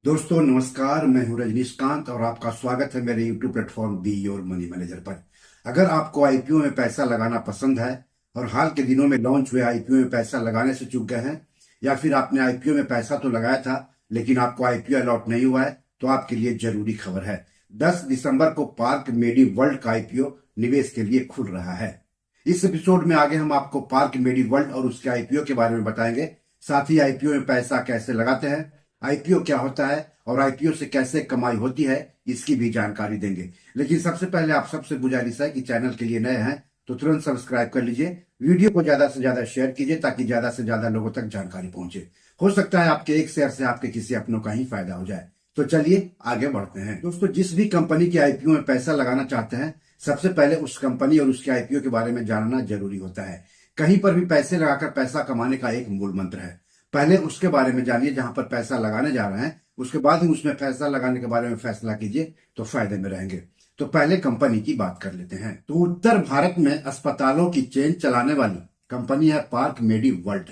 दोस्तों नमस्कार। मैं हूं रजनीशकांत और आपका स्वागत है मेरे YouTube platform be your money manager पर। अगर आपको आईपीओ में पैसा लगाना पसंद है और हाल के दिनों में लॉन्च हुए आईपीओ में पैसा लगाने से चूक गए हैं, या फिर आपने आईपीओ में पैसा तो लगाया था लेकिन आपको आईपीओ अलॉट नहीं हुआ है, तो आपके लिए जरूरी खबर है। 10 दिसंबर को पार्क मेडी वर्ल्ड का आईपीओ निवेश के लिए खुल रहा है। इस एपिसोड में आगे हम आपको पार्क मेडी वर्ल्ड और उसके आईपीओ के बारे में बताएंगे। साथ ही आईपीओ में पैसा कैसे लगाते हैं, आईपीओ क्या होता है और आईपीओ से कैसे कमाई होती है, इसकी भी जानकारी देंगे। लेकिन सबसे पहले आप सबसे गुजारिश है कि चैनल के लिए नए हैं तो तुरंत सब्सक्राइब कर लीजिए, वीडियो को ज्यादा से ज्यादा शेयर कीजिए ताकि ज्यादा से ज्यादा लोगों तक जानकारी पहुंचे। हो सकता है आपके एक शेयर से आपके किसी अपनों का ही फायदा हो जाए। तो चलिए आगे बढ़ते हैं। दोस्तों, जिस भी कंपनी के आईपीओ में पैसा लगाना चाहते हैं, सबसे पहले उस कंपनी और उसके आईपीओ के बारे में जानना जरूरी होता है। कहीं पर भी पैसे लगाकर पैसा कमाने का एक मूल मंत्र है, पहले उसके बारे में जानिए जहां पर पैसा लगाने जा रहे हैं, उसके बाद ही उसमें पैसा लगाने के बारे में फैसला कीजिए तो फायदे में रहेंगे। तो पहले कंपनी की बात कर लेते हैं। तो उत्तर भारत में अस्पतालों की चेन चलाने वाली कंपनी है पार्क मेडी वर्ल्ड।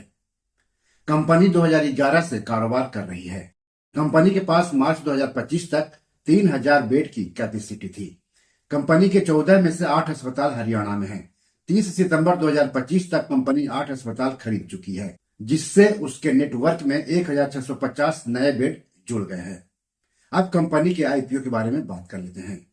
कंपनी 2011 से कारोबार कर रही है। कंपनी के पास मार्च 2025 तक 3000 बेड की कैपेसिटी थी। कंपनी के 14 में से 8 अस्पताल हरियाणा में हैं। 30 सितंबर 2025 तक कंपनी 8 अस्पताल खरीद चुकी है, जिससे उसके नेटवर्क में 1650 नए बेड जुड़ गए हैं। अब कंपनी के आईपीओ के बारे में बात कर लेते हैं।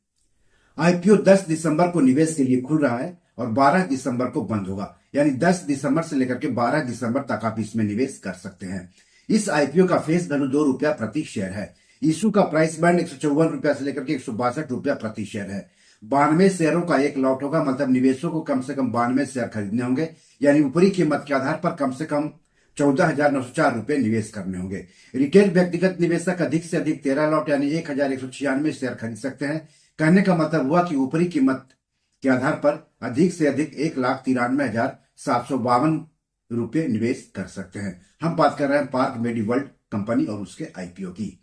आईपीओ 10 दिसंबर को निवेश के लिए खुल रहा है और 12 दिसंबर को बंद होगा, यानी 10 दिसंबर से लेकर के 12 दिसंबर तक आप इसमें निवेश कर सकते हैं। इस आईपीओ का फेस वैल्यू ₹2 प्रति शेयर है। इशू का प्राइस बैंड 154 रुपया से लेकर के 162 रुपया प्रति शेयर है। 92 शेयरों का एक लॉट होगा, मतलब निवेशकों को कम से कम 92 शेयर खरीदने होंगे, यानी ऊपरी कीमत के आधार पर कम से कम 14,904 रुपए निवेश करने होंगे। रिटेल व्यक्तिगत निवेशक अधिक से अधिक 13 लॉट यानी 1,196 शेयर खरीद सकते हैं। कहने का मतलब हुआ कि ऊपरी कीमत के आधार पर अधिक से अधिक 1,93,752 रुपए निवेश कर सकते हैं। हम बात कर रहे हैं पार्क मेडी वर्ल्ड कंपनी और उसके आईपीओ की।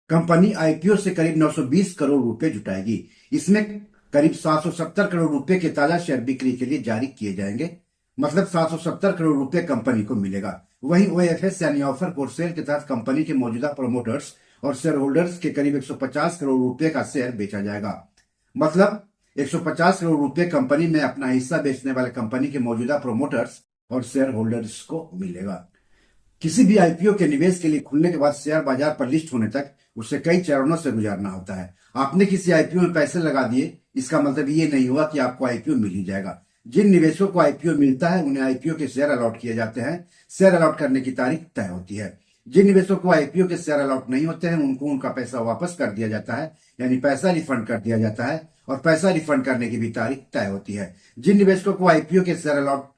कंपनी आईपीओ से करीब 920 करोड़ रुपए जुटाएगी। इसमें करीब 770 करोड़ रुपए के ताजा शेयर बिक्री के लिए जारी किए जाएंगे, मतलब 770 करोड़ रुपए कंपनी को मिलेगा। वहीं ओएफएस यानी ऑफर फॉर सेल के तहत कंपनी के मौजूदा प्रमोटर्स और शेयर होल्डर्स के करीब 150 करोड़ रुपए का शेयर बेचा जाएगा, मतलब 150 करोड़ रुपए कंपनी में अपना हिस्सा बेचने वाले कंपनी के मौजूदा प्रमोटर्स और शेयर होल्डर्स को मिलेगा। किसी भी आईपीओ के निवेश के लिए खुलने के बाद शेयर बाजार पर लिस्ट होने तक उसे कई चरणों से गुजारना होता है। आपने किसी आईपीओ में पैसे लगा दिए, इसका मतलब ये नहीं हुआ कि आपको आईपीओ मिल ही जाएगा। जिन निवेशकों को आईपीओ मिलता है उन्हें आईपीओ के शेयर अलॉट किए जाते हैं। शेयर अलॉट करने की तारीख तय होती है। जिन निवेशकों को आईपीओ के शेयर अलॉट नहीं होते हैं उनको उनका पैसा वापस कर दिया जाता है, यानी पैसा रिफंड कर दिया जाता है, और पैसा रिफंड करने की भी तारीख तय होती है। जिन निवेशकों को आईपीओ के शेयर अलॉट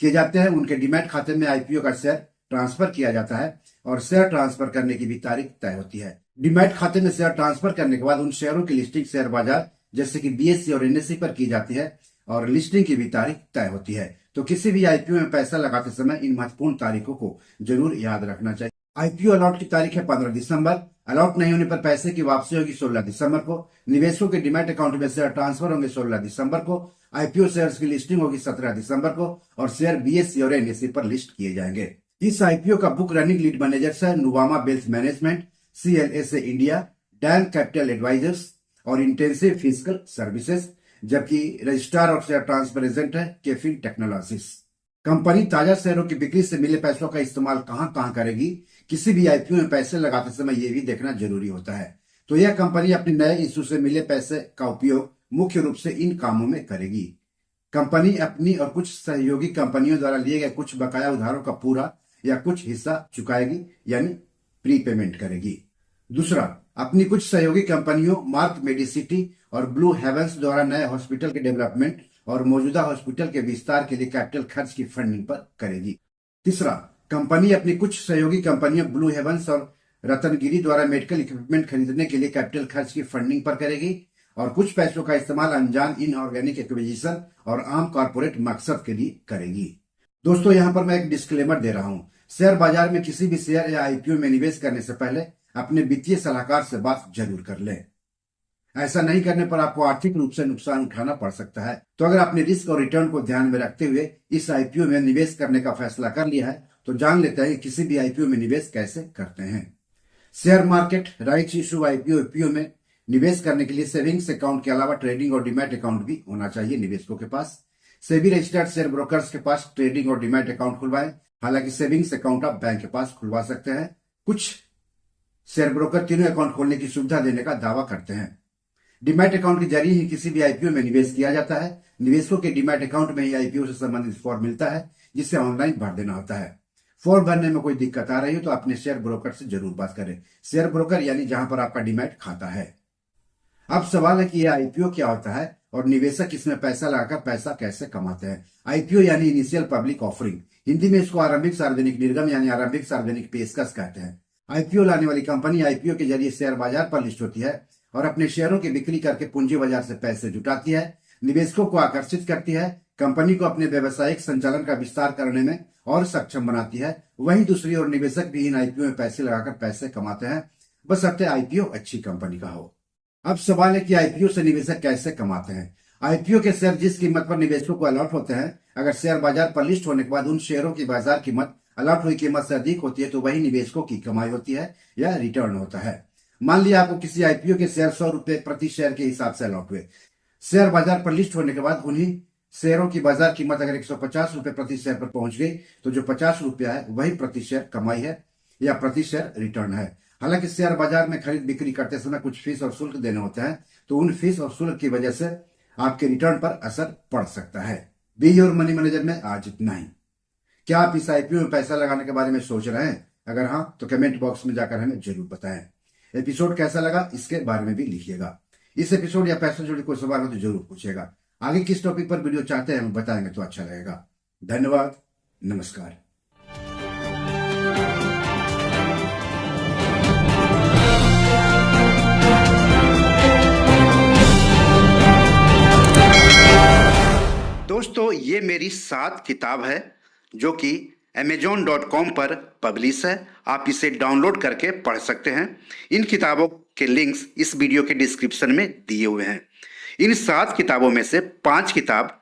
किए जाते हैं उनके डीमैट खाते में आईपीओ का शेयर ट्रांसफर किया जाता है और शेयर ट्रांसफर करने की भी तारीख तय होती है। डीमैट खाते में शेयर ट्रांसफर करने के बाद उन शेयरों की लिस्टिंग शेयर बाजार जैसे कि बीएसई और एनएसई पर की जाती है और लिस्टिंग की भी तारीख तय होती है। तो किसी भी आईपीओ में पैसा लगाते समय इन महत्वपूर्ण तारीखों को जरूर याद रखना चाहिए। आईपीओ अलॉट की तारीख है 15 दिसंबर। अलॉट नहीं होने पर पैसे की वापसी होगी 16 दिसंबर को। निवेशकों के डीमैट अकाउंट में शेयर ट्रांसफर होंगे 16 दिसंबर को। आईपीओ शेयर्स की लिस्टिंग होगी 17 दिसंबर को और शेयर बीएसई और एनएसई पर लिस्ट किए जाएंगे। इस आईपीओ का बुक रनिंग लीड मैनेजर्स है Nuvama Wealth Management, CLSA India, DAM Capital Advisors और इंटेंसिव फिजिकल सर्विसेज, जबकि रजिस्ट्रार और शेयर ट्रांसफर एजेंट है केफिन टेक्नोलॉजीज। कंपनी ताजा शेयरों की बिक्री से मिले पैसों का इस्तेमाल कहां करेगी, किसी भी आईपीओ में पैसे लगाते समय यह भी देखना जरूरी होता है। तो यह कंपनी अपने नए इशू से मिले पैसे का उपयोग मुख्य रूप से इन कामों में करेगी। कंपनी अपनी और कुछ सहयोगी कंपनियों द्वारा लिए गए कुछ बकाया उधारों का पूरा या कुछ हिस्सा चुकाएगी, यानी प्रीपेमेंट करेगी। दूसरा, अपनी कुछ सहयोगी कंपनियों मार्क मेडिसिटी और ब्लू हेवंस द्वारा नए हॉस्पिटल के डेवलपमेंट और मौजूदा हॉस्पिटल के विस्तार के लिए कैपिटल खर्च की फंडिंग पर करेगी। तीसरा, कंपनी अपनी कुछ सहयोगी कंपनियों ब्लू हेवंस और रतनगिरी द्वारा मेडिकल इक्विपमेंट खरीदने के लिए कैपिटल खर्च की फंडिंग पर करेगी और कुछ पैसों का इस्तेमाल अनजान इनऑर्गेनिक एक्विजिशन और आम कॉर्पोरेट मकसद के लिए करेगी। दोस्तों, यहां पर मैं एक डिस्क्लेमर दे रहा हूं। शेयर बाजार में किसी भी शेयर या आईपीओ में निवेश करने से पहले अपने वित्तीय सलाहकार से बात जरूर कर लें। ऐसा नहीं करने पर आपको आर्थिक रूप से नुकसान उठाना पड़ सकता है। तो अगर आपने रिस्क और रिटर्न को ध्यान में रखते हुए इस आईपीओ में निवेश करने का फैसला कर लिया है तो जान लेते हैं कि किसी भी आईपीओ में निवेश कैसे करते हैं। Share market, rights issue, IPO, FPO में निवेश करने के लिए सेविंग्स अकाउंट के अलावा ट्रेडिंग और डीमैट अकाउंट भी होना चाहिए निवेशकों के पास। सेबी रजिस्टर्ड शेयर ब्रोकर्स के पास ट्रेडिंग और डीमैट अकाउंट खुलवाएं। हालांकि सेविंग्स अकाउंट आप बैंक के पास खुलवा सकते हैं। कुछ शेयर ब्रोकर तीनों अकाउंट खोलने की सुविधा देने का दावा करते हैं। डीमैट अकाउंट के जरिए ही किसी भी आईपीओ में निवेश किया जाता है। निवेशकों के डीमैट अकाउंट में ही आईपीओ से संबंधित फॉर्म मिलता है, जिसे ऑनलाइन भर देना होता है। फॉर्म भरने में कोई दिक्कत आ रही हो तो अपने शेयर ब्रोकर से जरूर बात करें। शेयर ब्रोकर यानी जहां पर आपका डीमैट खाता है। अब सवाल है कि यह आईपीओ क्या होता है और निवेशक इसमें पैसा लगाकर पैसा कैसे कमाते हैं। आईपीओ यानी इनिशियल पब्लिक ऑफरिंग, हिंदी में इसको आरंभिक सार्वजनिक निर्गम यानी आरंभिक सार्वजनिक पेशकश कहते हैं। आईपीओ लाने वाली कंपनी आईपीओ के जरिए शेयर बाजार पर लिस्ट होती है और अपने शेयरों की बिक्री करके पूंजी बाजार से पैसे जुटाती है, निवेशकों को आकर्षित करती है, कंपनी को अपने व्यवसायिक संचालन का विस्तार करने में और सक्षम बनाती है। वहीं दूसरी ओर निवेशक भी इन आईपीओ में पैसे लगाकर पैसे कमाते हैं, बशर्ते आईपीओ अच्छी कंपनी का हो। अब सवाल है कि आईपीओ से निवेशक कैसे कमाते हैं। आईपीओ के शेयर जिस कीमत पर निवेशकों को अलॉट होते हैं, अगर शेयर बाजार पर लिस्ट होने के बाद उन शेयरों की बाजार कीमत अलॉट हुई कीमत से अधिक होती है तो वही निवेशकों की कमाई होती है या रिटर्न होता है। मान लिया आपको किसी आईपीओ के शेयर 100 रुपए प्रति शेयर के हिसाब से अलॉट हुए। शेयर बाजार पर लिस्ट होने के बाद उन्हीं शेयरों की बाजार कीमत अगर 150 रुपए प्रति शेयर पर पहुंच गई तो जो 50 रुपया है वही प्रति शेयर कमाई है या प्रति शेयर रिटर्न है। हालांकि शेयर बाजार में खरीद बिक्री करते समय कुछ फीस और शुल्क देने होते हैं, तो उन फीस और शुल्क की वजह से आपके रिटर्न पर असर पड़ सकता है। बी योर मनी मैनेजर में आज इतना ही। क्या आप इस आईपीओ में पैसा लगाने के बारे में सोच रहे हैं? अगर हाँ तो कमेंट बॉक्स में जाकर हमें जरूर बताएं। एपिसोड कैसा लगा इसके बारे में भी लिखिएगा। इस एपिसोड या पैसे से जुड़े कोई सवाल हो तो जरूर पूछिएगा। आगे किस टॉपिक पर वीडियो चाहते हैं हम बताएंगे तो अच्छा रहेगा। धन्यवाद, नमस्कार। दोस्तों, ये मेरी 7 किताब है जो कि amazon.com पर पब्लिश है। आप इसे डाउनलोड करके पढ़ सकते हैं। इन किताबों के लिंक्स इस वीडियो के डिस्क्रिप्शन में दिए हुए हैं। इन 7 किताबों में से 5 किताब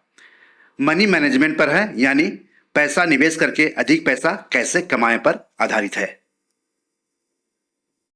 मनी मैनेजमेंट पर है, यानी पैसा निवेश करके अधिक पैसा कैसे कमाएं पर आधारित है।